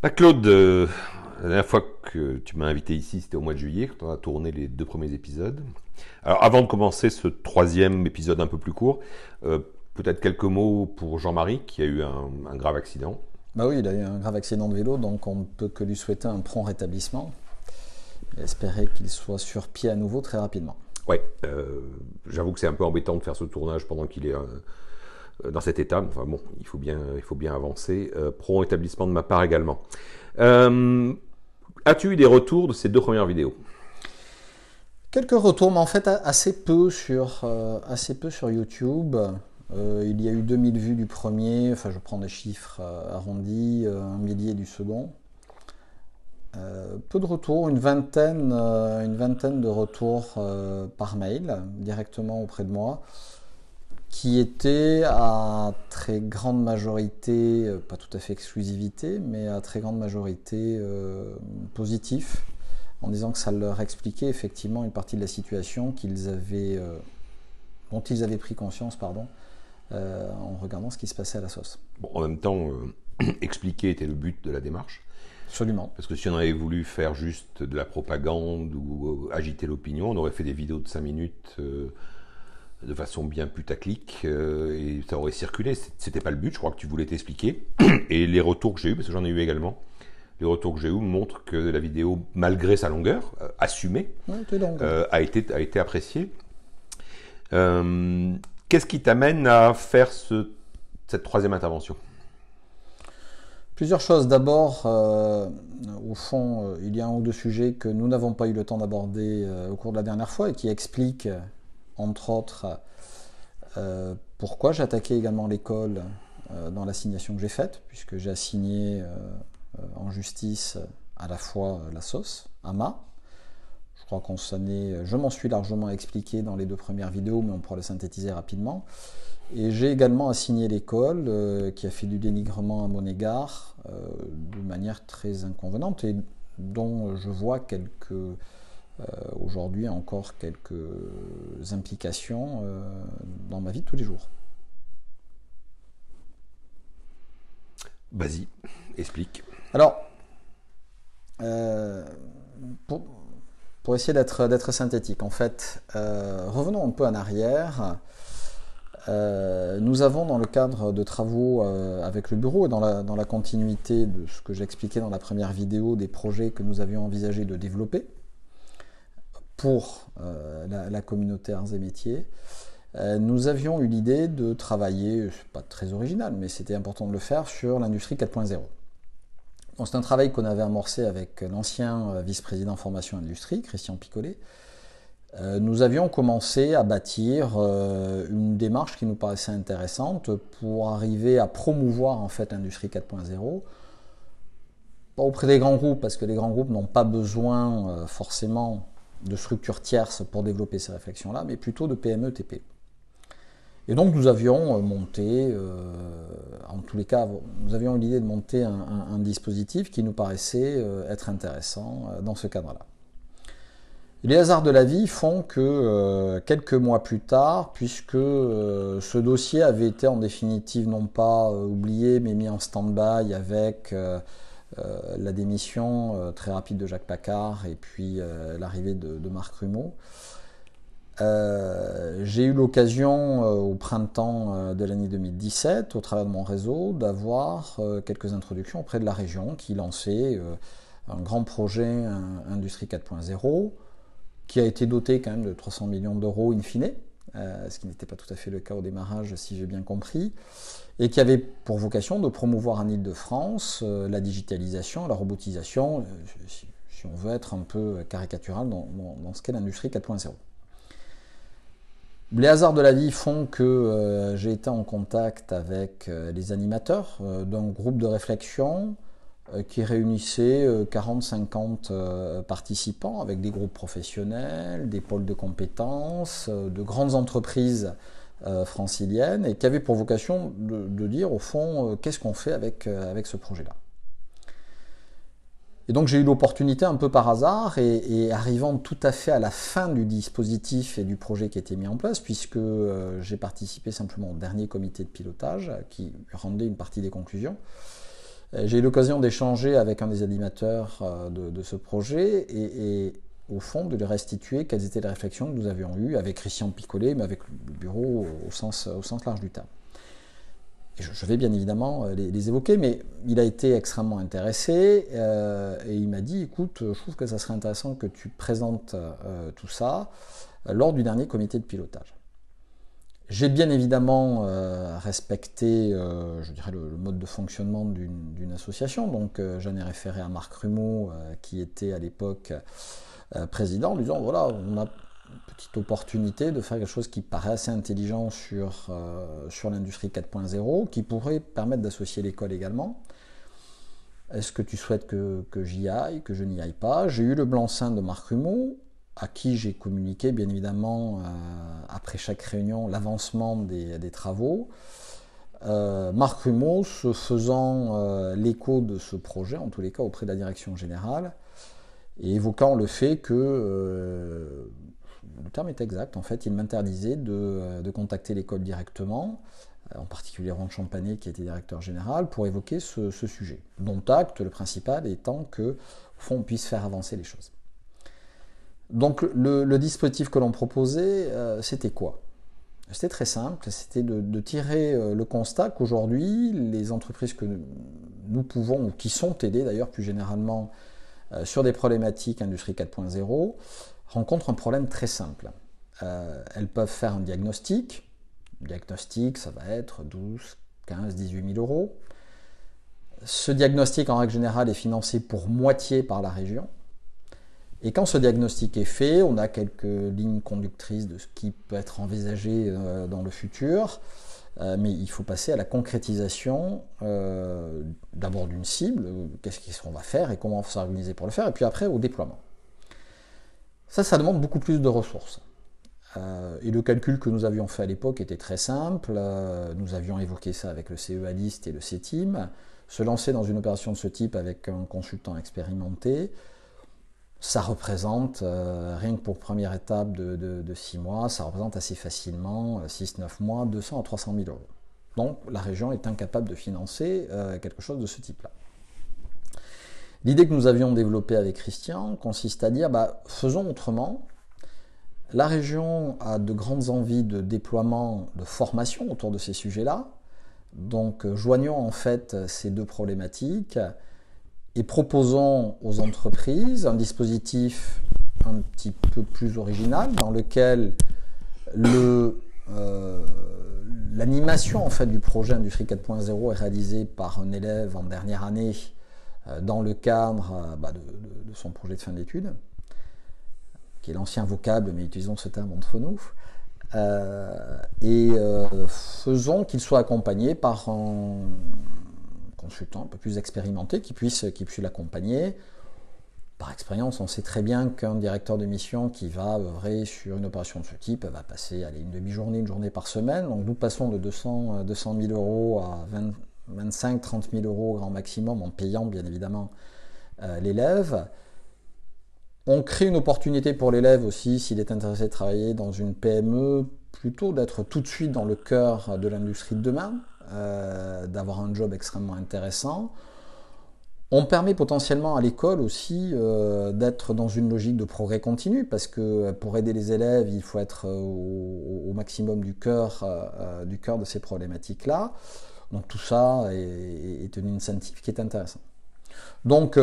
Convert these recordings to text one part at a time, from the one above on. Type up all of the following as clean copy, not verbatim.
Ah, Claude, la dernière fois que tu m'as invité ici, c'était au mois de juillet, quand on a tourné les 2 premiers épisodes. Alors, avant de commencer ce 3e épisode un peu plus court, euh, peut-être quelques mots pour Jean-Marie, qui a eu un grave accident. Bah oui, il a eu un grave accident de vélo, donc on ne peut que lui souhaiter un prompt rétablissement et espérer qu'il soit sur pied à nouveau très rapidement. Ouais, j'avoue que c'est un peu embêtant de faire ce tournage pendant qu'il est dans cet état. Enfin bon, il faut bien avancer. Pro établissement de ma part également. Euh, As-tu eu des retours de ces 2 premières vidéos? Quelques retours, mais en fait assez peu sur YouTube. Il y a eu 2000 vues du premier, enfin je prends des chiffres arrondis, un millier du second. Peu de retours, une vingtaine de retours par mail directement auprès de moi, qui étaient à très grande majorité, pas tout à fait exclusivité, mais à très grande majorité positifs, en disant que ça leur expliquait effectivement une partie de la situation dont ils avaient pris conscience, en regardant ce qui se passait à la sauce. Bon, en même temps, expliquer était le but de la démarche. Absolument. Parce que si on avait voulu faire juste de la propagande ou agiter l'opinion, on aurait fait des vidéos de 5 minutes de façon bien putaclic et ça aurait circulé. C'était pas le but, je crois que tu voulais t'expliquer. Et les retours que j'ai eus, parce que j'en ai eu également, les retours que j'ai eus montrent que la vidéo, malgré sa longueur, assumée, Ouais, t'es donc. a été appréciée. Qu'est-ce qui t'amène à faire cette 3e intervention? Plusieurs choses. D'abord, au fond, il y a un ou deux sujets que nous n'avons pas eu le temps d'aborder au cours de la dernière fois et qui expliquent, entre autres, pourquoi j'ai attaqué également l'école dans l'assignation que j'ai faite, puisque j'ai assigné en justice à la fois la sauce, AMA. Je m'en suis largement expliqué dans les 2 premières vidéos, mais on pourra le synthétiser rapidement. Et j'ai également assigné l'école qui a fait du dénigrement à mon égard de manière très inconvenante et dont je vois aujourd'hui encore quelques implications dans ma vie de tous les jours. Vas-y, explique. Alors, euh, pour, pour essayer d'être synthétique, en fait, revenons un peu en arrière. Nous avons, dans le cadre de travaux avec le bureau et dans la continuité de ce que j'expliquais dans la première vidéo, des projets que nous avions envisagé de développer pour la communauté arts et métiers, nous avions eu l'idée de travailler, c'est pas très original, mais c'était important de le faire, sur l'industrie 4.0. C'est un travail qu'on avait amorcé avec l'ancien vice-président formation industrie, Christian Picolet. Nous avions commencé à bâtir une démarche qui nous paraissait intéressante pour arriver à promouvoir en fait l'industrie 4.0, pas auprès des grands groupes, parce que les grands groupes n'ont pas besoin forcément de structures tierces pour développer ces réflexions-là, mais plutôt de PME, TPE. Et donc nous avions monté, en tous les cas, nous avions l'idée de monter un dispositif qui nous paraissait être intéressant dans ce cadre-là. Les hasards de la vie font que quelques mois plus tard, puisque ce dossier avait été en définitive non pas oublié, mais mis en stand-by avec la démission très rapide de Jacques Paccard et puis l'arrivée de Marc Rumeau, j'ai eu l'occasion au printemps de l'année 2017, au travers de mon réseau, d'avoir quelques introductions auprès de la région qui lançait un grand projet Industrie 4.0 qui a été doté quand même de 300 millions d'euros in fine, ce qui n'était pas tout à fait le cas au démarrage si j'ai bien compris, et qui avait pour vocation de promouvoir en Île-de-France la digitalisation, la robotisation, si on veut être un peu caricatural dans ce qu'est l'industrie 4.0. Les hasards de la vie font que j'ai été en contact avec les animateurs d'un groupe de réflexion qui réunissait 40-50 participants avec des groupes professionnels, des pôles de compétences, de grandes entreprises franciliennes et qui avait pour vocation de dire au fond qu'est-ce qu'on fait avec ce projet-là. Et donc j'ai eu l'opportunité un peu par hasard et arrivant tout à fait à la fin du dispositif et du projet qui a été mis en place, puisque j'ai participé simplement au dernier comité de pilotage qui rendait une partie des conclusions, J'ai eu l'occasion d'échanger avec un des animateurs de ce projet et au fond de lui restituer quelles étaient les réflexions que nous avions eues avec Christian Picolet, mais avec le bureau au sens large du terme. Et je vais bien évidemment les évoquer, mais il a été extrêmement intéressé et il m'a dit, écoute, je trouve que ça serait intéressant que tu présentes tout ça lors du dernier comité de pilotage. J'ai bien évidemment respecté, je dirais, le mode de fonctionnement d'une association, donc j'en ai référé à Marc Rumeau, qui était à l'époque président, en lui disant, voilà, on a une petite opportunité de faire quelque chose qui paraît assez intelligent sur l'industrie 4.0, qui pourrait permettre d'associer l'école également. Est-ce que tu souhaites que j'y aille, que je n'y aille pas? J'ai eu le blanc-seing de Marc Rumeau, à qui j'ai communiqué bien évidemment après chaque réunion l'avancement des travaux. Marc Rumeau se faisant l'écho de ce projet, en tous les cas auprès de la direction générale, et évoquant le fait que, le terme est exact, en fait, il m'interdisait de contacter l'école directement, en particulier Ron Champanet qui était directeur général, pour évoquer ce sujet. Dont acte, le principal étant que, au fond, on puisse faire avancer les choses. Donc le dispositif que l'on proposait, c'était quoi? C'était très simple, c'était de tirer le constat qu'aujourd'hui, les entreprises que nous pouvons, ou qui sont aidées d'ailleurs plus généralement sur des problématiques Industrie 4.0, rencontrent un problème très simple. Elles peuvent faire un diagnostic. Le diagnostic, ça va être 12, 15, 18 000 euros. Ce diagnostic, en règle générale, est financé pour moitié par la région. Et quand ce diagnostic est fait, on a quelques lignes conductrices de ce qui peut être envisagé dans le futur, mais il faut passer à la concrétisation d'abord d'une cible, qu'est-ce qu'on va faire et comment on va s'organiser pour le faire, et puis après au déploiement. Ça demande beaucoup plus de ressources. Et le calcul que nous avions fait à l'époque était très simple, nous avions évoqué ça avec le CE Alist et le CETIM, se lancer dans une opération de ce type avec un consultant expérimenté, ça représente, rien que pour première étape de 6 mois, ça représente assez facilement, 6-9 mois, 200 à 300 000 euros. Donc la région est incapable de financer quelque chose de ce type-là. L'idée que nous avions développée avec Christian consiste à dire, faisons autrement. La région a de grandes envies de déploiement, de formation autour de ces sujets-là. Donc joignons en fait ces deux problématiques et proposons aux entreprises un dispositif un petit peu plus original dans lequel l'animation en fait, du projet Industrie 4.0 est réalisée par un élève en dernière année dans le cadre de son projet de fin d'études, qui est l'ancien vocable, mais utilisons ce terme entre nous, faisons qu'il soit accompagné par un consultant un peu plus expérimenté qui puisse l'accompagner. Par expérience, on sait très bien qu'un directeur de mission qui va œuvrer sur une opération de ce type va passer une demi-journée, une journée par semaine. Donc nous passons de 200 000 euros à 25 30 000 euros grand maximum en payant bien évidemment l'élève. On crée une opportunité pour l'élève aussi, s'il est intéressé de travailler dans une PME, plutôt d'être tout de suite dans le cœur de l'industrie de demain, d'avoir un job extrêmement intéressant. On permet potentiellement à l'école aussi d'être dans une logique de progrès continu, parce que pour aider les élèves, il faut être au maximum du cœur de ces problématiques-là. Donc tout ça est un incentive qui est intéressant. Donc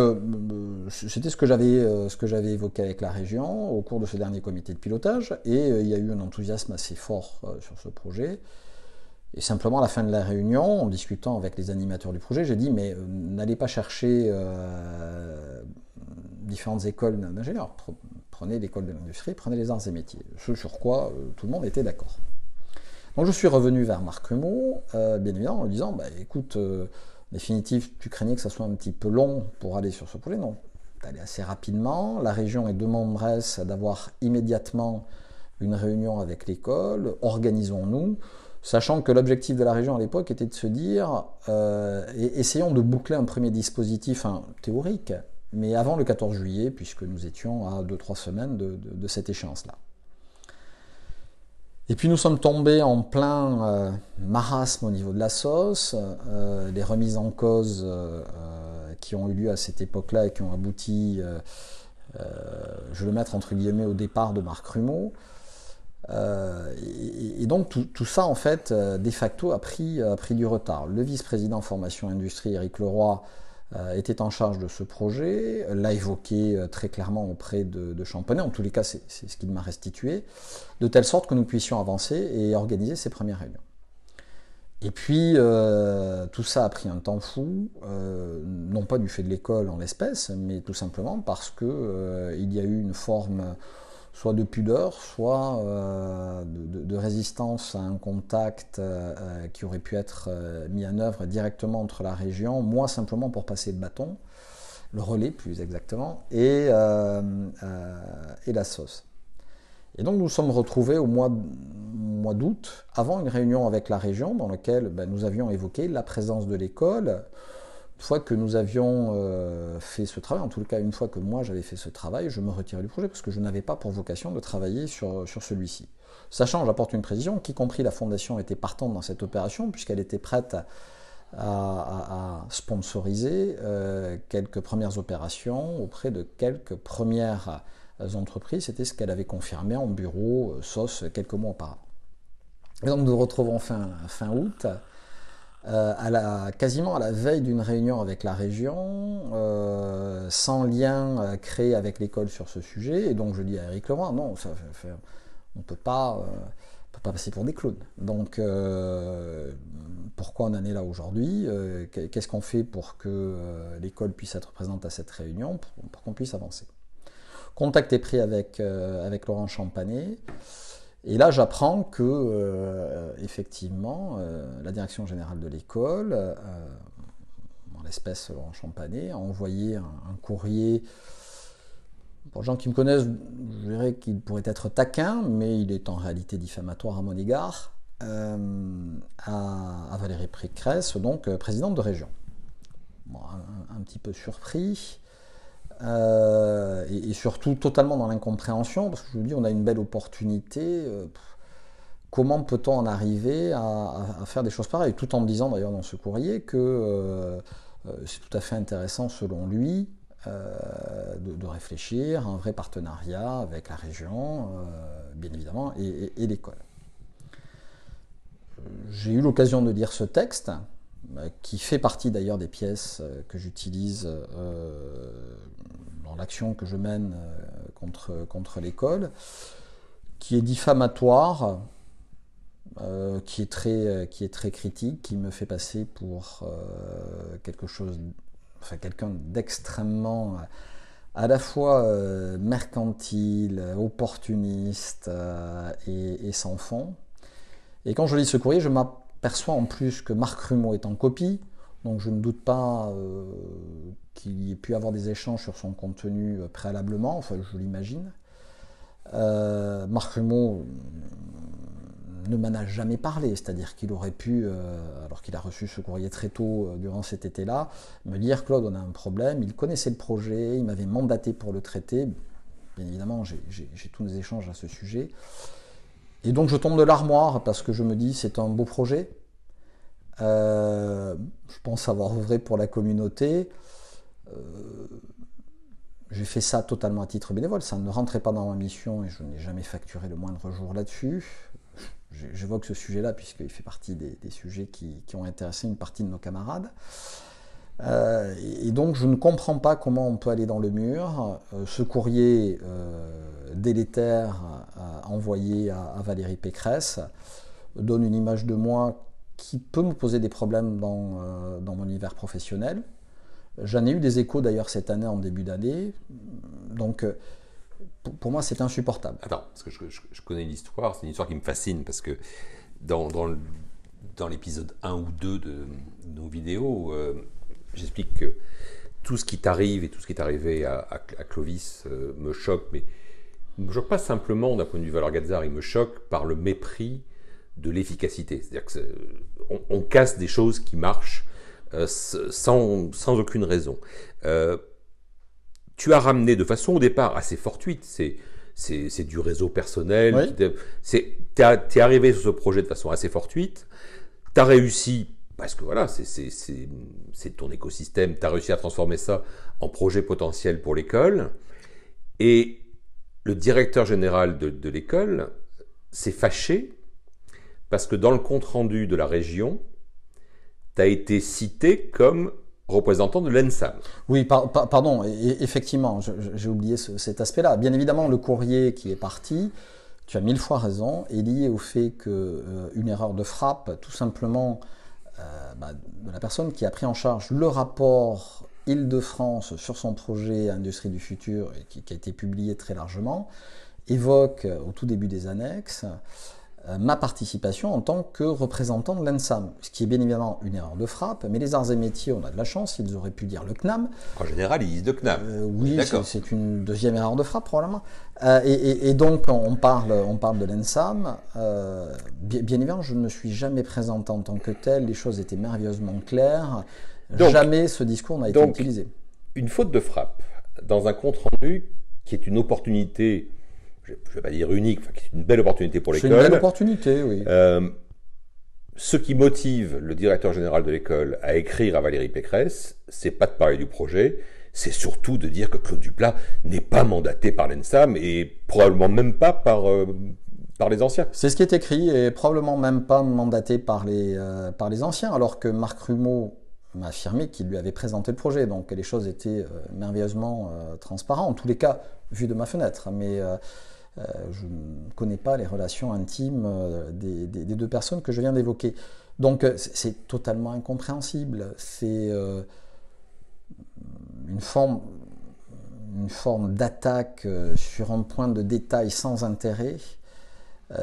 c'était ce que j'avais évoqué avec la région au cours de ce dernier comité de pilotage, et il y a eu un enthousiasme assez fort sur ce projet. Et simplement à la fin de la réunion, en discutant avec les animateurs du projet, j'ai dit mais n'allez pas chercher différentes écoles d'ingénieurs, prenez l'école de l'industrie, prenez les arts et métiers, ce sur quoi tout le monde était d'accord. Donc je suis revenu vers Marc Rumeau, bien évidemment, en lui disant écoute, définitive, tu craignais que ça soit un petit peu long pour aller sur ce projet. Non, tu allais assez rapidement. La région est demanderesse d'avoir immédiatement une réunion avec l'école. Organisons-nous, sachant que l'objectif de la région à l'époque était de se dire essayons de boucler un premier dispositif théorique, mais avant le 14 juillet, puisque nous étions à 2-3 semaines de cette échéance-là. Et puis nous sommes tombés en plein marasme au niveau de la sauce, les remises en cause qui ont eu lieu à cette époque-là et qui ont abouti, je vais le mettre entre guillemets, au départ de Marc Rumeau. Et donc tout ça, en fait, de facto, a pris du retard. Le vice-président formation industrie, Éric Leroy, était en charge de ce projet, l'a évoqué très clairement auprès de Champonnet, en tous les cas c'est ce qu'il m'a restitué, de telle sorte que nous puissions avancer et organiser ces premières réunions. Et puis tout ça a pris un temps fou, non pas du fait de l'école en l'espèce, mais tout simplement parce que il y a eu une forme soit de pudeur, soit de résistance à un contact qui aurait pu être mis en œuvre directement entre la région, moi simplement pour passer le bâton, le relais plus exactement, et la sauce. Et donc nous sommes retrouvés au mois d'août, avant une réunion avec la région, dans laquelle nous avions évoqué la présence de l'école. Une fois que nous avions fait ce travail, en tout cas une fois que moi j'avais fait ce travail, je me retirais du projet parce que je n'avais pas pour vocation de travailler sur celui-ci. Sachant, j'apporte une précision, qu'y compris la Fondation était partante dans cette opération puisqu'elle était prête à sponsoriser quelques premières opérations auprès de quelques premières entreprises. C'était ce qu'elle avait confirmé en bureau SOS quelques mois auparavant. Et donc nous nous retrouvons fin août. Quasiment à la veille d'une réunion avec la région, sans lien créé avec l'école sur ce sujet, et donc je dis à Éric Leroy, non, on ne peut pas passer pour des clowns. Donc pourquoi on en est là aujourd'hui? Qu'est-ce qu'on fait pour que l'école puisse être présente à cette réunion, pour qu'on puisse avancer? Contact est pris avec Laurent Champonnet. Et là, j'apprends que, effectivement, la direction générale de l'école, en l'espèce Laurent Champonnet, a envoyé un courrier. Pour les gens qui me connaissent, je dirais qu'il pourrait être taquin, mais il est en réalité diffamatoire à mon égard, à Valérie Pécresse, donc présidente de région. Bon, un petit peu surpris. Et surtout totalement dans l'incompréhension, parce que je vous dis, on a une belle opportunité. Comment peut-on en arriver à faire des choses pareilles? Tout en me disant d'ailleurs dans ce courrier que c'est tout à fait intéressant selon lui de réfléchir à un vrai partenariat avec la région, bien évidemment, et l'école. J'ai eu l'occasion de lire ce texte, qui fait partie d'ailleurs des pièces que j'utilise dans l'action que je mène contre l'école, qui est diffamatoire, qui est très critique, qui me fait passer pour quelqu'un d'extrêmement à la fois mercantile, opportuniste et sans fond. Et quand je lis ce courrier, je m'aperçois en plus que Marc Rumeau est en copie, donc je ne doute pas qu'il y ait pu avoir des échanges sur son contenu préalablement, enfin je l'imagine. Marc Rumeau ne m'en a jamais parlé, c'est-à-dire qu'il aurait pu, alors qu'il a reçu ce courrier très tôt durant cet été-là, me dire « Claude, on a un problème », il connaissait le projet, il m'avait mandaté pour le traiter, bien évidemment j'ai tous nos échanges à ce sujet. Et donc je tombe de l'armoire parce que je me dis c'est un beau projet. Je pense avoir œuvré pour la communauté. J'ai fait ça totalement à titre bénévole. Ça ne rentrait pas dans ma mission et je n'ai jamais facturé le moindre jour là-dessus. J'évoque ce sujet-là puisqu'il fait partie des sujets qui ont intéressé une partie de nos camarades. Et donc je ne comprends pas comment on peut aller dans le mur. Ce courrier délétère envoyé à Valérie Pécresse donne une image de moi qui peut me poser des problèmes dans mon univers professionnel. J'en ai eu des échos d'ailleurs cette année, en début d'année. Donc pour moi c'est insupportable. Attends, parce que je connais l'histoire, c'est une histoire qui me fascine parce que dans l'épisode 1 ou 2 de nos vidéos, j'explique que tout ce qui t'arrive et tout ce qui est arrivé à Clovis me choque, mais il ne me choque pas simplement d'un point de vue valeur Gazar, il me choque par le mépris de l'efficacité. C'est-à-dire qu'on casse des choses qui marchent sans aucune raison. Tu as ramené de façon au départ assez fortuite, c'est c'est du réseau personnel. Oui. T'es arrivé sur ce projet de façon assez fortuite. T'as réussi, parce que voilà, c'est ton écosystème, t'as réussi à transformer ça en projet potentiel pour l'école. Et le directeur général de l'école s'est fâché parce que dans le compte-rendu de la région, t'as été cité comme représentant de l'ENSAM. Oui, pardon, effectivement, j'ai oublié cet aspect-là. Bien évidemment, le courrier qui est parti, tu as 1000 fois raison, est lié au fait qu'une erreur de frappe, tout simplement, de la personne qui a pris en charge le rapport Île-de-France sur son projet Industrie du futur, et qui a été publié très largement, évoque au tout début des annexes ma participation en tant que représentant de l'ENSAM, ce qui est bien évidemment une erreur de frappe, mais les arts et métiers, on a de la chance, ils auraient pu dire le CNAM. En général, ils disent de CNAM. Oui, c'est une deuxième erreur de frappe probablement. Et donc on parle de l'ENSAM. Bien évidemment, je ne me suis jamais présenté en tant que tel, les choses étaient merveilleusement claires. Donc, jamais ce discours n'a été utilisé. Une faute de frappe dans un compte-rendu qui est une opportunité, je ne vais pas dire unique, enfin, qui est une belle opportunité pour l'école. C'est une belle opportunité, oui. Ce qui motive le directeur général de l'école à écrire à Valérie Pécresse, c'est pas de parler du projet, c'est surtout de dire que Claude Duplat n'est pas mandaté par l'ENSAM et probablement même pas par les anciens. C'est ce qui est écrit et probablement même pas mandaté par les anciens, alors que Marc Rumeau m'a affirmé qu'il lui avait présenté le projet, donc les choses étaient merveilleusement transparentes, en tous les cas, vu de ma fenêtre, mais je ne connais pas les relations intimes des deux personnes que je viens d'évoquer. Donc c'est totalement incompréhensible, c'est une forme d'attaque sur un point de détail sans intérêt,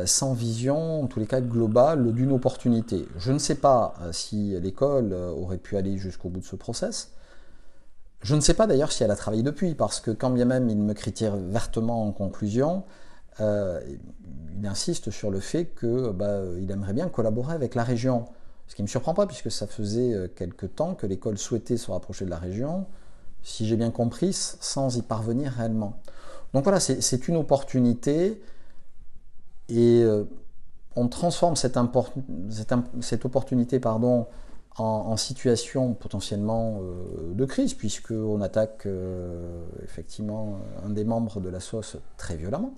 sans vision, en tous les cas globale, d'une opportunité. Je ne sais pas si l'école aurait pu aller jusqu'au bout de ce process. Je ne sais pas d'ailleurs si elle a travaillé depuis, parce que quand bien même il me critique vertement en conclusion, il insiste sur le fait qu'il aimerait bien collaborer avec la région. Ce qui ne me surprend pas, puisque ça faisait quelque temps que l'école souhaitait se rapprocher de la région, si j'ai bien compris, sans y parvenir réellement. Donc voilà, c'est une opportunité, et on transforme cette opportunité en situation potentiellement de crise, puisqu'on attaque effectivement un des membres de la SOS très violemment,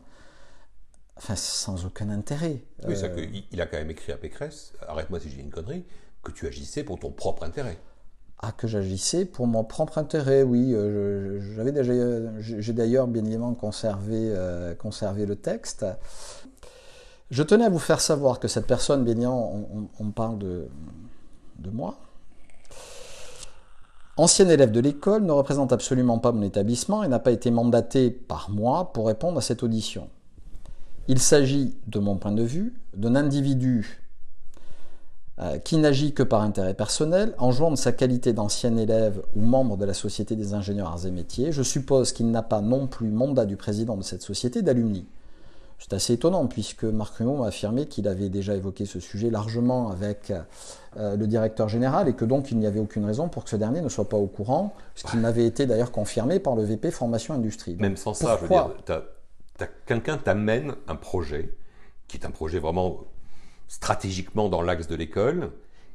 enfin sans aucun intérêt. Oui, c'est qu'il a quand même écrit à Pécresse, arrête-moi si j'ai une connerie, que tu agissais pour ton propre intérêt. Ah, que j'agissais pour mon propre intérêt, oui. J'ai d'ailleurs bien évidemment conservé le texte. Je tenais à vous faire savoir que cette personne, bien évidemment, on parle de moi. Ancienne élève de l'école, ne représente absolument pas mon établissement et n'a pas été mandaté par moi pour répondre à cette audition. Il s'agit, de mon point de vue, d'un individu qui n'agit que par intérêt personnel, en jouant de sa qualité d'ancien élève ou membre de la Société des ingénieurs arts et métiers. Je suppose qu'il n'a pas non plus mandat du président de cette société d'alumni. C'est assez étonnant, puisque Marc Rumeau m'a affirmé qu'il avait déjà évoqué ce sujet largement avec le directeur général, et que donc il n'y avait aucune raison pour que ce dernier ne soit pas au courant, ce qui m'avait été d'ailleurs confirmé par le VP Formation Industrie. Donc, même sans ça, je veux dire, quelqu'un t'amène un projet, qui est un projet vraiment stratégiquement dans l'axe de l'école,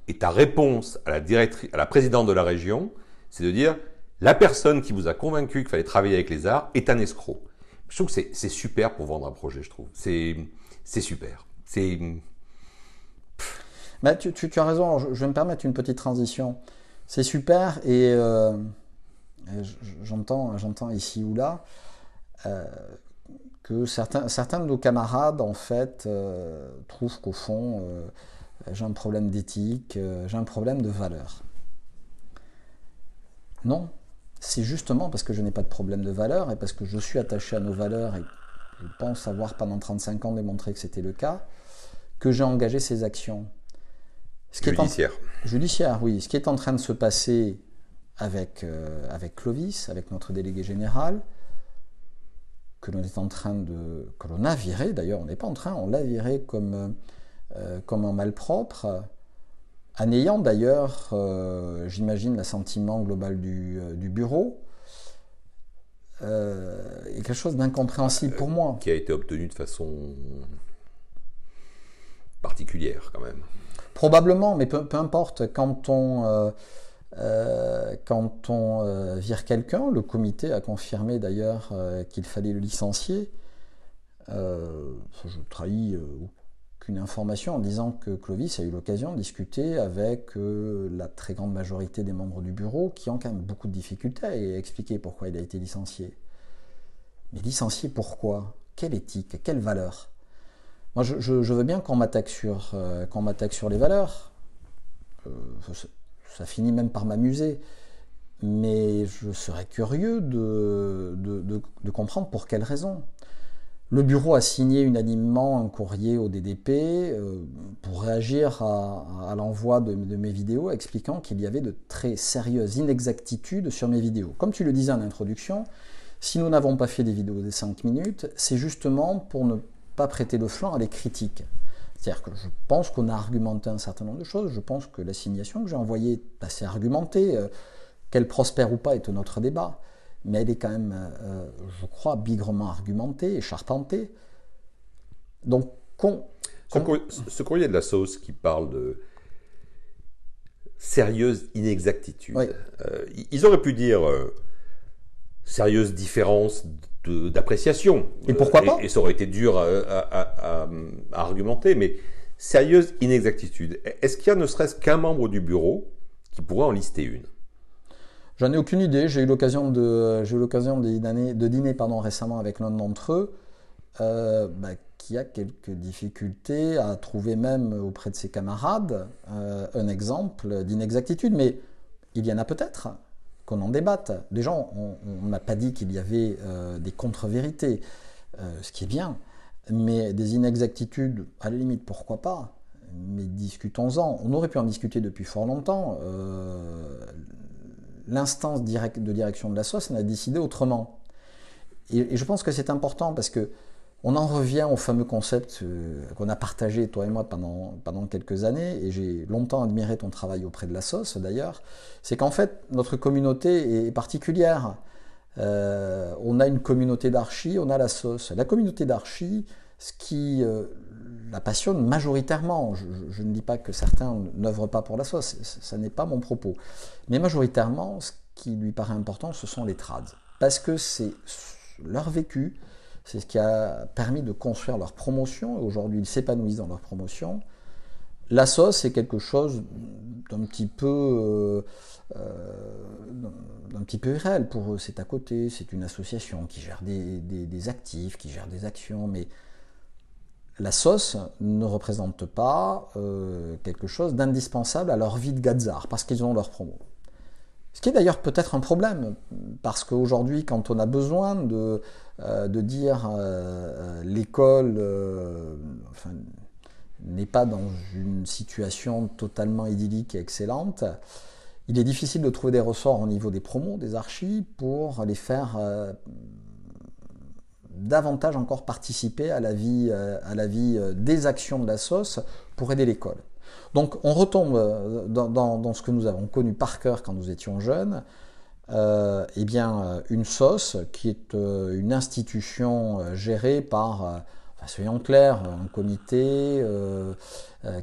et ta réponse à la présidente de la région, c'est de dire, la personne qui vous a convaincu qu'il fallait travailler avec les arts est un escroc. Je trouve que c'est super pour vendre un projet, je trouve. C'est super. Mais tu as raison, je vais me permettre une petite transition. C'est super, et j'entends ici ou là que certains de nos camarades, en fait, trouvent qu'au fond, j'ai un problème d'éthique, j'ai un problème de valeur. Non. C'est justement parce que je n'ai pas de problème de valeur et parce que je suis attaché à nos valeurs et je pense avoir pendant 35 ans démontré que c'était le cas, que j'ai engagé ces actions. Judiciaire, oui. Ce qui est en train de se passer avec Clovis, avec notre délégué général, que l'on a viré, d'ailleurs, on l'a viré comme un malpropre, en ayant d'ailleurs, j'imagine, l'assentiment global du bureau. quelque chose d'incompréhensible pour moi. Qui a été obtenu de façon particulière quand même. Probablement, mais peu importe. Quand on vire quelqu'un, le comité a confirmé d'ailleurs qu'il fallait le licencier. Je trahis aucune information en disant que Clovis a eu l'occasion de discuter avec la très grande majorité des membres du bureau qui ont quand même beaucoup de difficultés à expliquer pourquoi il a été licencié. Mais licencié pourquoi? Quelle éthique? Quelle valeur? Moi, je veux bien qu'on m'attaque sur les valeurs. Ça finit même par m'amuser. Mais je serais curieux de comprendre pour quelles raisons. Le bureau a signé unanimement un courrier au DDP pour réagir à l'envoi de mes vidéos, expliquant qu'il y avait de très sérieuses inexactitudes sur mes vidéos. Comme tu le disais en introduction, si nous n'avons pas fait des vidéos de 5 minutes, c'est justement pour ne pas prêter le flanc à les critiques. C'est-à-dire que je pense qu'on a argumenté un certain nombre de choses, je pense que l'assignation que j'ai envoyée est assez argumentée, qu'elle prospère ou pas est un autre débat, mais elle est quand même, je crois, bigrement argumentée et charpentée. Donc, ce courrier de la sauce qui parle de sérieuse inexactitude, oui. Ils auraient pu dire sérieuse différence d'appréciation. Et pourquoi pas? Et ça aurait été dur à argumenter, mais sérieuse inexactitude. Est-ce qu'il y a ne serait-ce qu'un membre du bureau qui pourrait en lister une? J'en ai aucune idée. J'ai eu l'occasion de dîner récemment avec l'un d'entre eux, qui a quelques difficultés à trouver même auprès de ses camarades un exemple d'inexactitude. Mais il y en a peut-être. Qu'on en débatte. Déjà, on n'a pas dit qu'il y avait des contre-vérités, ce qui est bien, mais des inexactitudes, à la limite, pourquoi pas? Mais discutons-en. On aurait pu en discuter depuis fort longtemps. L'instance de direction de la SOS en a décidé autrement. Et je pense que c'est important parce que on en revient au fameux concept qu'on a partagé, toi et moi, pendant quelques années, et j'ai longtemps admiré ton travail auprès de la SOS, d'ailleurs, c'est qu'en fait, notre communauté est particulière. On a une communauté d'archi, on a la SOS. La communauté d'archi, ce qui la passionne majoritairement, je ne dis pas que certains n'œuvrent pas pour la SOS, ça n'est pas mon propos, mais majoritairement, ce qui lui paraît important, ce sont les trads. Parce que c'est leur vécu, c'est ce qui a permis de construire leur promotion, et aujourd'hui ils s'épanouissent dans leur promotion. La SOS, c'est quelque chose d'un petit peu irréel pour eux. C'est à côté, c'est une association qui gère des actifs, qui gère des actions, mais la SOS ne représente pas quelque chose d'indispensable à leur vie de Gazar, parce qu'ils ont leur promo. Ce qui est d'ailleurs peut-être un problème, parce qu'aujourd'hui, quand on a besoin de dire l'école n'est pas dans une situation totalement idyllique et excellente, il est difficile de trouver des ressorts au niveau des promos, des archis, pour les faire davantage encore participer à la vie des actions de la SOS pour aider l'école. Donc on retombe dans ce que nous avons connu par cœur quand nous étions jeunes, une SOS qui est une institution gérée par, soyons clairs, un comité,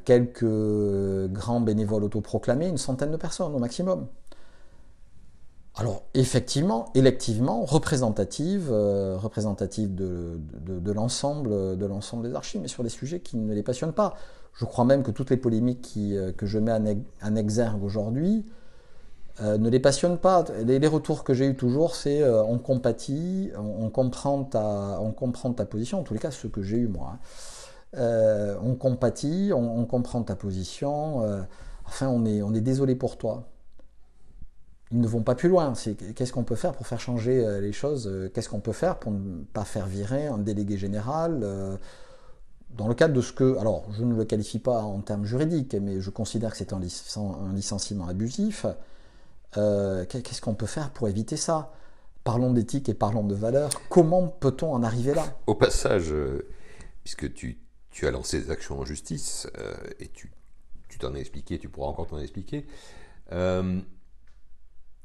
quelques grands bénévoles autoproclamés, une centaine de personnes au maximum. Alors effectivement, électivement, représentative de l'ensemble des archives, mais sur des sujets qui ne les passionnent pas. Je crois même que toutes les polémiques que je mets en exergue aujourd'hui ne les passionnent pas. Les retours que j'ai eu toujours, c'est on compatit, on comprend ta position, en tous les cas ce que j'ai eu moi. On compatit, on comprend ta position, on est désolé pour toi. Ils ne vont pas plus loin. Qu'est-ce qu'on peut faire pour faire changer les choses? Qu'est-ce qu'on peut faire pour ne pas faire virer un délégué général dans le cadre de ce que... Alors, je ne le qualifie pas en termes juridiques, mais je considère que c'est un licenciement abusif. Qu'est-ce qu'on peut faire pour éviter ça? Parlons d'éthique et parlons de valeurs. Comment peut-on en arriver là? Au passage, puisque tu as lancé des actions en justice, et tu t'en as expliqué, tu pourras encore t'en expliquer,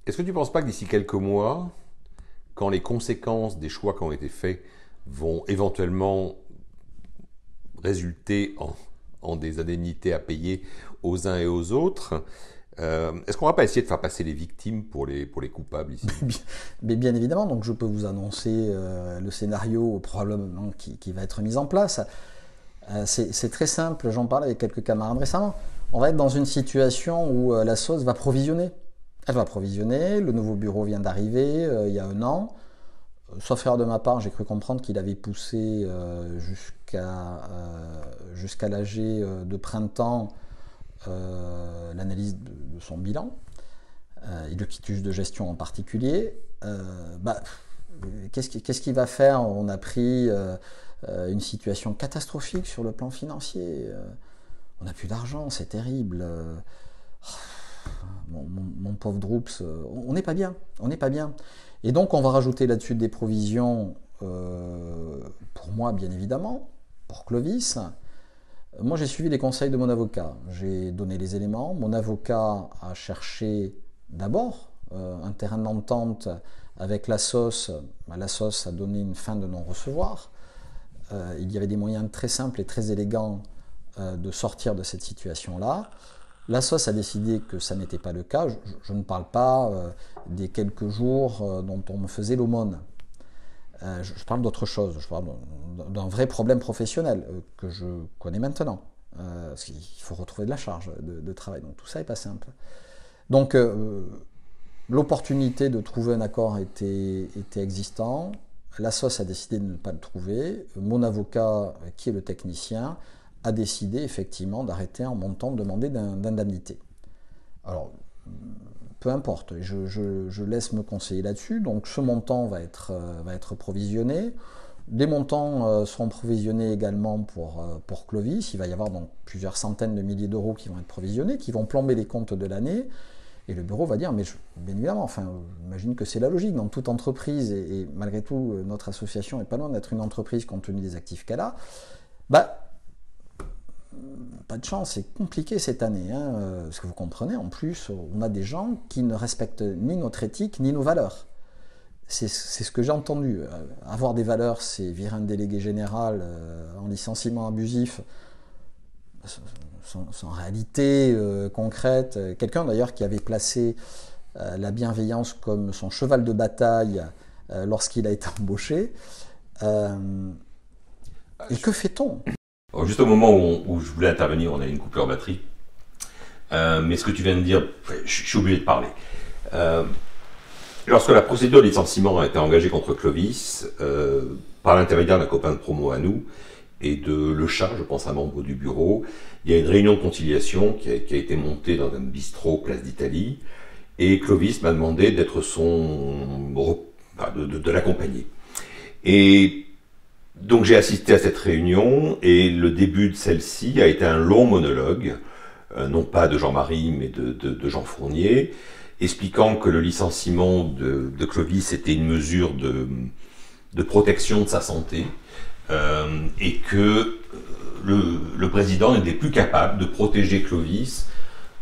est-ce que tu ne penses pas que d'ici quelques mois, quand les conséquences des choix qui ont été faits vont éventuellement résulter en des indemnités à payer aux uns et aux autres, est-ce qu'on ne va pas essayer de faire passer les victimes pour les coupables ici? Mais bien évidemment, donc je peux vous annoncer le scénario probablement qui va être mis en place. C'est très simple, j'en parlais avec quelques camarades récemment. On va être dans une situation où la SOS va provisionner. Elle va provisionner, le nouveau bureau vient d'arriver il y a 1 an. Sauf erreur de ma part, j'ai cru comprendre qu'il avait poussé jusqu'à l'AG de printemps l'analyse de son bilan et le quitus de gestion en particulier. Qu'est-ce qu'il va faire? On a pris une situation catastrophique sur le plan financier. On n'a plus d'argent, c'est terrible. Mon pauvre Droops, on n'est pas bien. On n'est pas bien. Et donc on va rajouter là-dessus des provisions pour moi, bien évidemment, pour Clovis. Moi, j'ai suivi les conseils de mon avocat. J'ai donné les éléments. Mon avocat a cherché d'abord un terrain d'entente avec la SOS. La SOS a donné une fin de non-recevoir. Il y avait des moyens très simples et très élégants de sortir de cette situation-là. La SOS a décidé que ça n'était pas le cas. Je ne parle pas des quelques jours dont on me faisait l'aumône. Je parle d'autre chose, je parle d'un vrai problème professionnel que je connais maintenant. Parce qu'il faut retrouver de la charge de travail, donc tout ça n'est pas simple. Donc l'opportunité de trouver un accord était existant. La SOS a décidé de ne pas le trouver. Mon avocat, qui est le technicien, a décidé effectivement d'arrêter en montant demander d'indemnité. Alors, peu importe, je laisse me conseiller là-dessus. Donc ce montant va être provisionné. Des montants seront provisionnés également pour Clovis. Il va y avoir donc plusieurs centaines de milliers d'euros qui vont être provisionnés, qui vont plomber les comptes de l'année. Et le bureau va dire, mais bien évidemment, j'imagine que c'est la logique dans toute entreprise, et malgré tout, notre association n'est pas loin d'être une entreprise compte tenu des actifs qu'elle a. Pas de chance, c'est compliqué cette année, parce que vous comprenez, en plus, on a des gens qui ne respectent ni notre éthique, ni nos valeurs. C'est ce que j'ai entendu. Avoir des valeurs, c'est virer un délégué général en licenciement abusif, sans réalité concrète. Quelqu'un d'ailleurs qui avait placé la bienveillance comme son cheval de bataille lorsqu'il a été embauché. Et que fait-on ? Alors, juste au moment où je voulais intervenir, on a eu une coupure batterie. Mais ce que tu viens de dire, je suis obligé de parler. Lorsque la procédure de licenciement a été engagée contre Clovis, par l'intermédiaire d'un copain de promo à nous, et de Le Chat, je pense un membre du bureau, il y a une réunion de conciliation qui a été montée dans un bistrot Place d'Italie, et Clovis m'a demandé d'être de l'accompagner. Et donc j'ai assisté à cette réunion, et le début de celle-ci a été un long monologue, non pas de Jean-Marie, mais de Jean Fournier, expliquant que le licenciement de Clovis était une mesure de protection de sa santé, et que le président n'était plus capable de protéger Clovis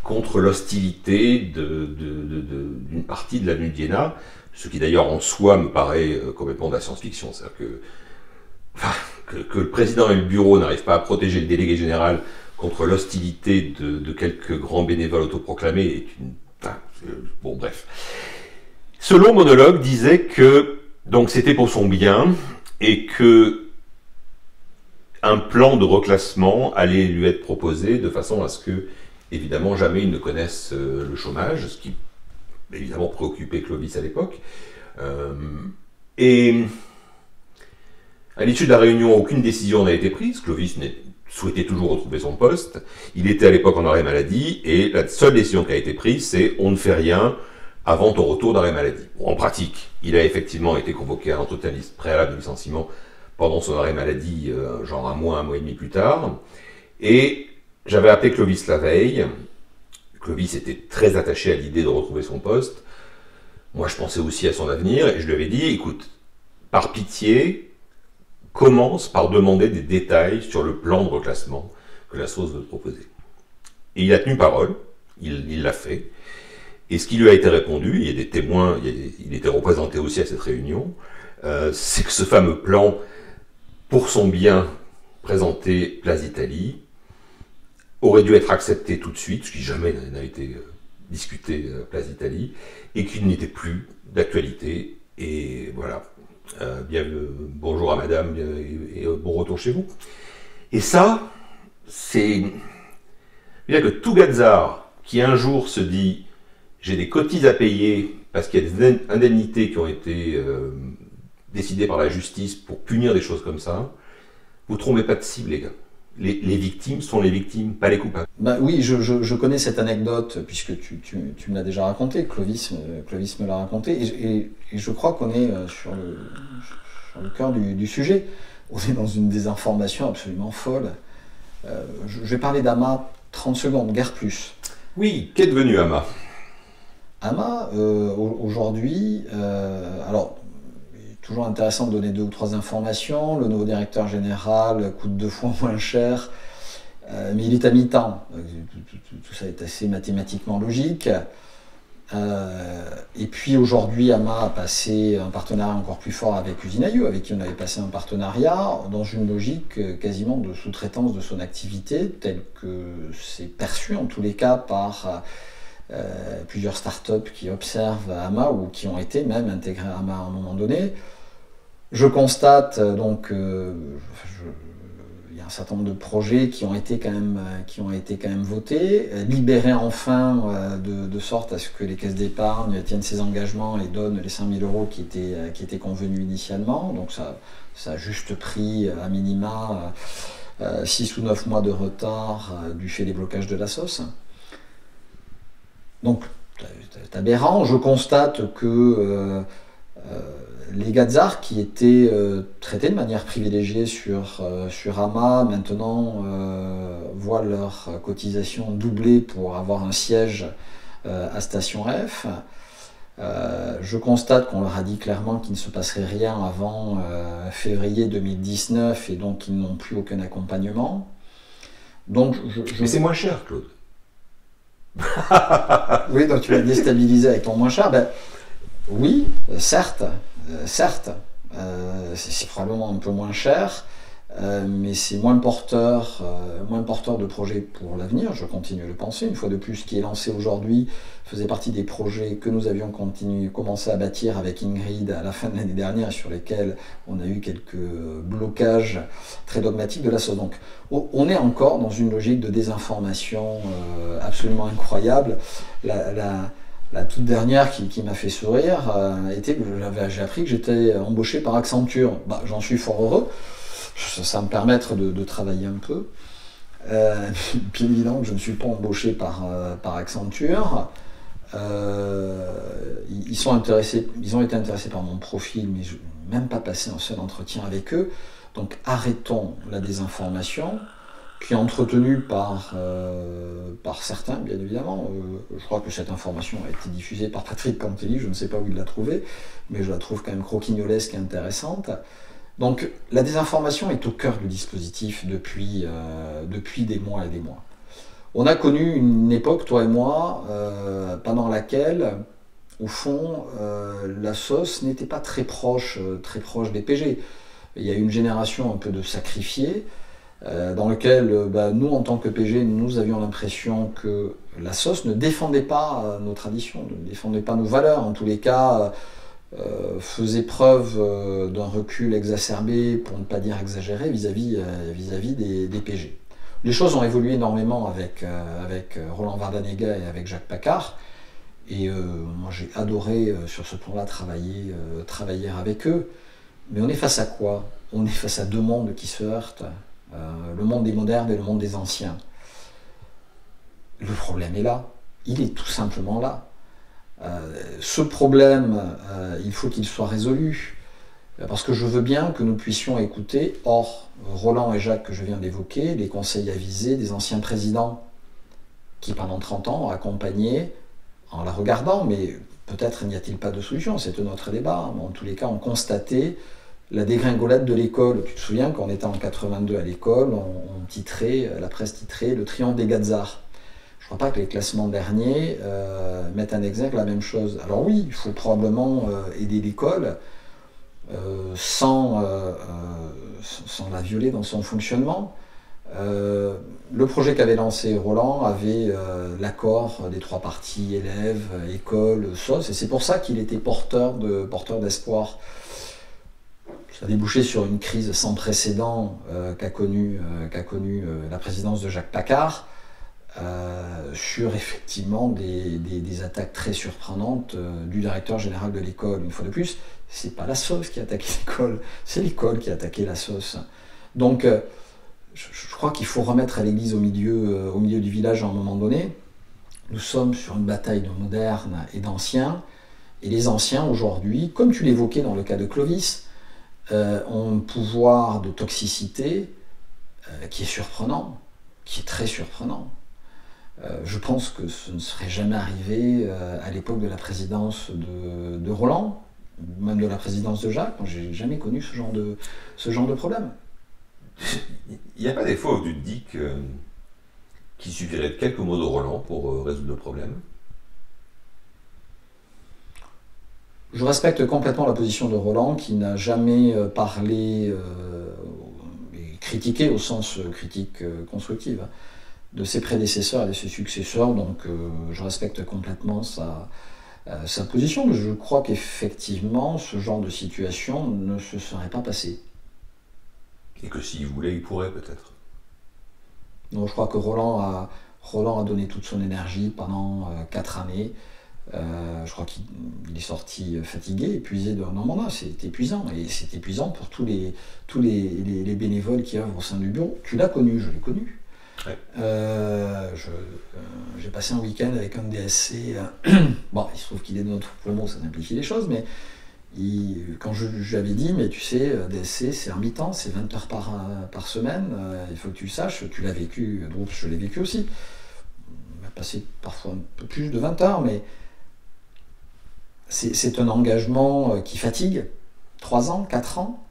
contre l'hostilité d'une partie de la Nudiena, ce qui d'ailleurs en soi me paraît complètement de la science-fiction. C'est-à-dire que le président et le bureau n'arrivent pas à protéger le délégué général contre l'hostilité de quelques grands bénévoles autoproclamés est une... bon, bref. Ce long monologue disait que donc c'était pour son bien et que un plan de reclassement allait lui être proposé de façon à ce que, évidemment, jamais il ne connaisse le chômage, ce qui évidemment préoccupait Clovis à l'époque. Et à l'issue de la réunion, aucune décision n'a été prise. Clovis souhaitait toujours retrouver son poste. Il était à l'époque en arrêt maladie, et la seule décision qui a été prise, c'est on ne fait rien avant ton retour d'arrêt maladie. Bon, en pratique, il a effectivement été convoqué à un entretien préalable de licenciement pendant son arrêt maladie, genre un mois et demi plus tard. Et j'avais appelé Clovis la veille. Clovis était très attaché à l'idée de retrouver son poste. Moi, je pensais aussi à son avenir, et je lui avais dit, écoute, par pitié, commence par demander des détails sur le plan de reclassement que la SOS veut te proposer. Et il a tenu parole, il l'a fait. Et ce qui lui a été répondu, il y a des témoins, il était représenté aussi à cette réunion, c'est que ce fameux plan, pour son bien présenté Place d'Italie, aurait dû être accepté tout de suite, ce qui jamais n'a été discuté Place d'Italie, et qu'il n'était plus d'actualité. Et voilà, bonjour à madame et bon retour chez vous. Et ça, c'est... C'est-à-dire que tout Gazard qui un jour se dit j'ai des cotises à payer parce qu'il y a des indemnités qui ont été décidées par la justice pour punir des choses comme ça, vous ne trompez pas de cible, les gars. Les victimes sont les victimes, pas les coupables. Ben oui, je connais cette anecdote puisque tu me l'as déjà raconté, Clovis me l'a raconté, et je crois qu'on est sur le cœur du sujet. On est dans une désinformation absolument folle. Je vais parler d'Ama 30 secondes, guère plus. Oui, qu'est devenu Ama? Ama, aujourd'hui, alors, il est toujours intéressant de donner 2 ou 3 informations. Le nouveau directeur général coûte 2 fois moins cher, mais il est à mi-temps. Tout ça est assez mathématiquement logique. Et puis aujourd'hui, Ama a passé un partenariat encore plus fort avec Usine Aïeux, avec qui on avait passé un partenariat dans une logique quasiment de sous-traitance de son activité, telle que c'est perçu en tous les cas par plusieurs startups qui observent Ama ou qui ont été même intégrées à Ama à un moment donné. Je constate donc il y a un certain nombre de projets qui ont été quand même votés, libérés enfin de sorte à ce que les caisses d'épargne tiennent ses engagements et donnent les 5 000 € qui étaient convenus initialement. Donc ça a juste pris à minima 6 ou 9 mois de retard du fait des blocages de la sauce. Donc c'est aberrant. Je constate que les Gazards qui étaient traités de manière privilégiée sur Ama, maintenant voient leur cotisation doubler pour avoir un siège à Station F. Je constate qu'on leur a dit clairement qu'il ne se passerait rien avant février 2019 et donc qu'ils n'ont plus aucun accompagnement. Donc, Mais c'est moins cher, Claude. Oui, donc tu l'as déstabilisé avec ton moins cher. Ben, oui, certes, c'est probablement un peu moins cher, mais c'est moins porteur de projets pour l'avenir, je continue à le penser. Une fois de plus, ce qui est lancé aujourd'hui faisait partie des projets que nous avions commencé à bâtir avec Ingrid à la fin de l'année dernière, sur lesquels on a eu quelques blocages très dogmatiques de la sauce. Donc on est encore dans une logique de désinformation absolument incroyable. La toute dernière qui m'a fait sourire était que j'ai appris que j'étais embauché par Accenture. Bah, j'en suis fort heureux, ça me permet de travailler un peu. Bien évidemment que je ne suis pas embauché par Accenture. Ils ont été intéressés par mon profil, mais je n'ai même pas passé un seul entretien avec eux. Donc arrêtons la désinformation, qui est entretenue par certains, bien évidemment. Je crois que cette information a été diffusée par Patrick Cantelli, je ne sais pas où il l'a trouvée, mais je la trouve quand même croquignolesque et intéressante. Donc la désinformation est au cœur du dispositif depuis des mois et des mois. On a connu une époque, toi et moi, pendant laquelle, au fond, la sauce n'était pas très proche des PG. Il y a eu une génération un peu de sacrifiés, dans lequel nous, en tant que PG, nous avions l'impression que la sauce ne défendait pas nos traditions, ne défendait pas nos valeurs, en tous les cas faisait preuve d'un recul exacerbé, pour ne pas dire exagéré, vis-à-vis des PG. Les choses ont évolué énormément avec Roland Wardenegga et avec Jacques Paccard, et moi j'ai adoré sur ce plan-là travailler avec eux. Mais on est face à quoi? On est face à 2 mondes qui se heurtent. Le monde des modernes et le monde des anciens. Le problème est là, il est tout simplement là. Ce problème, il faut qu'il soit résolu, parce que je veux bien que nous puissions écouter, hors Roland et Jacques que je viens d'évoquer, les conseils avisés des anciens présidents qui pendant 30 ans ont accompagné, en la regardant, mais peut-être n'y a-t-il pas de solution, c'est un autre débat, mais en tous les cas ont constaté la dégringolade de l'école. Tu te souviens qu'en étant en 82 à l'école, la presse titrait « Le triomphe des Gazards ». Je crois pas que les classements derniers mettent en exergue la même chose. Alors oui, il faut probablement aider l'école sans la violer dans son fonctionnement. Le projet qu'avait lancé Roland avait l'accord des 3 parties, élèves, école, SOS, et c'est pour ça qu'il était porteur d'espoir. Ça a débouché sur une crise sans précédent qu'a connue la présidence de Jacques Paccard, sur effectivement des attaques très surprenantes du directeur général de l'école. Une fois de plus, c'est pas la SOS qui a attaqué l'école, c'est l'école qui a attaqué la SOS. Donc je crois qu'il faut remettre l'église au milieu du village à un moment donné. Nous sommes sur une bataille de modernes et d'anciens, et les anciens aujourd'hui, comme tu l'évoquais dans le cas de Clovis, ont un pouvoir de toxicité qui est surprenant, qui est très surprenant. Je pense que ce ne serait jamais arrivé à l'époque de la présidence de Roland, même de la présidence de Jacques. Je n'ai jamais connu ce genre de problème. Il n'y a pas des fois où tu te dis qu'il suffirait de quelques mots de Roland pour résoudre le problème? Je respecte complètement la position de Roland, qui n'a jamais parlé et critiqué au sens critique constructive de ses prédécesseurs et de ses successeurs, donc je respecte complètement sa position, mais je crois qu'effectivement ce genre de situation ne se serait pas passé. Et que s'il voulait, il pourrait peut-être. Donc je crois que Roland a donné toute son énergie pendant 4 années. Je crois qu'il est sorti fatigué, épuisé d'un mandat. C'est épuisant, et c'est épuisant pour tous les bénévoles qui œuvrent au sein du bureau. Tu l'as connu, je l'ai connu. Ouais. J'ai passé un week-end avec un DSC. Bon, il se trouve qu'il est de notre promo, ça simplifie les choses, mais quand je lui avais dit, mais tu sais, DSC c'est un mi-temps, c'est 20 heures par semaine, il faut que tu le saches, tu l'as vécu, donc je l'ai vécu aussi. On a passé parfois un peu plus de 20 heures, mais c'est un engagement qui fatigue. 3 ans, 4 ans,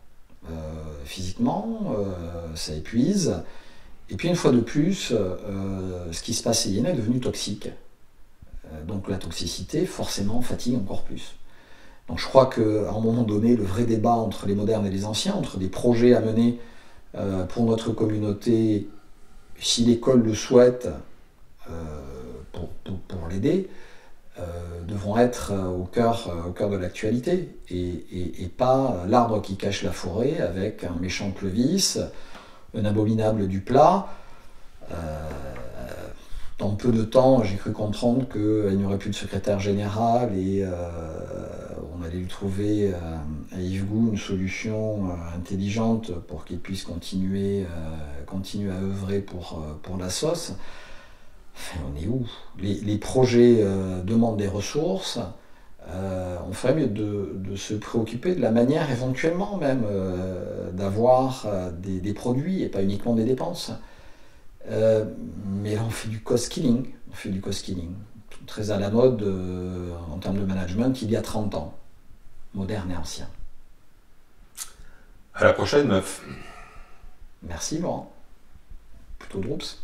physiquement, ça épuise. Et puis une fois de plus, ce qui se passe à Iéna est devenu toxique. Donc la toxicité, forcément, fatigue encore plus. Donc je crois qu'à un moment donné, le vrai débat entre les modernes et les anciens, entre des projets à mener pour notre communauté, si l'école le souhaite, pour l'aider, devront être au cœur de l'actualité, et pas l'arbre qui cache la forêt avec un méchant Clovis, un abominable Duplat. Dans peu de temps, j'ai cru comprendre qu'il n'y aurait plus de secrétaire général, et on allait lui trouver à Yves Gou une solution intelligente pour qu'il puisse continuer à œuvrer pour la sauce. Enfin, on est où? Les projets demandent des ressources. On ferait mieux de se préoccuper de la manière éventuellement même d'avoir des produits et pas uniquement des dépenses. Mais là, on fait du cost killing. Très à la mode en termes de management il y a 30 ans. Moderne et ancien. À la prochaine, meuf. Merci Laurent. Plutôt Droops.